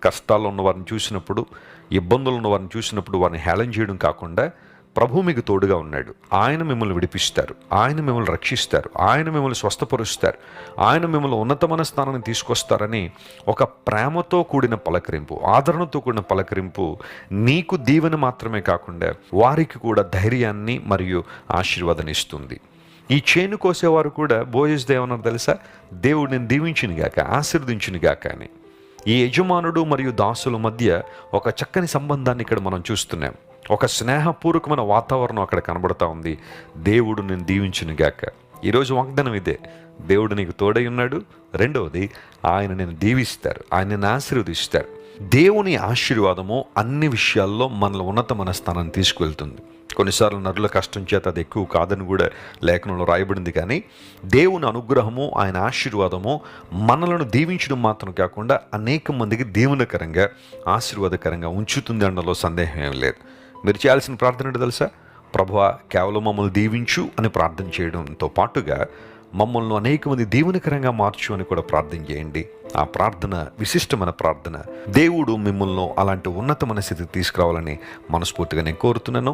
కష్టాల్లో ఉన్న వారిని చూసినప్పుడు, ఇబ్బందులు ఉన్న వారిని చూసినప్పుడు వారిని హేళన చేయడం కాకుండా, ప్రభు మీకు తోడుగా ఉన్నాడు, ఆయన మిమ్మల్ని విడిపిస్తారు, ఆయన మిమ్మల్ని రక్షిస్తారు, ఆయన మిమ్మల్ని స్వస్థపరుస్తారు, ఆయన మిమ్మల్ని ఉన్నతమైన స్థానాన్ని తీసుకొస్తారని ఒక ప్రేమతో కూడిన పలకరింపు, ఆదరణతో కూడిన పలకరింపు నీకు దీవెన మాత్రమే కాకుండా వారికి కూడా ధైర్యాన్ని మరియు ఆశీర్వాదాన్ని ఇస్తుంది. ఈ చేను కోసేవారు కూడా బోయజ్ ఏమన్నారు తెలుసా? దేవుడు నేను దీవించునుగాక, ఆశీర్వదించునుగాక అని. ఈ యజమానుడు మరియు దాసుల మధ్య ఒక చక్కని సంబంధాన్ని ఇక్కడ మనం చూస్తున్నాం. ఒక స్నేహపూర్వకమైన వాతావరణం అక్కడ కనబడుతూ ఉంది. దేవుడు నేను దీవించునుగాక. ఈరోజు వాగ్దానం ఇదే, దేవుడు నీకు తోడై ఉన్నాడు. రెండవది, ఆయన నేను దీవిస్తారు, ఆయన నేను ఆశీర్వదిస్తారు. దేవుని ఆశీర్వాదము అన్ని విషయాల్లో మనల్ని ఉన్నతమైన స్థానాన్ని తీసుకువెళ్తుంది. కొన్నిసార్లు నరుల కష్టం చేత అది ఎక్కువ కాదని కూడా లేఖనంలో రాయబడింది. కానీ దేవుని అనుగ్రహము, ఆయన ఆశీర్వాదము మనలను దీవించడం మాత్రం కాకుండా అనేక మందికి దీవెనకరంగా, ఆశీర్వాదకరంగా ఉంచుతుంది అనడంలో సందేహం ఏం లేదు. మీరు చేయాల్సిన ప్రార్థన ఏంటో తెలుసా? ప్రభువా, కేవలం మమ్మల్ని దీవించు అని ప్రార్థన చేయడంతో పాటుగా మమ్మల్ని అనేక మంది దీవెనకరంగా మార్చు అని కూడా ప్రార్థన చేయండి. ఆ ప్రార్థన విశిష్టమైన ప్రార్థన. దేవుడు మిమ్మల్ని అలాంటి ఉన్నతమైన స్థితికి తీసుకురావాలని మనస్ఫూర్తిగా నేను కోరుతున్నాను.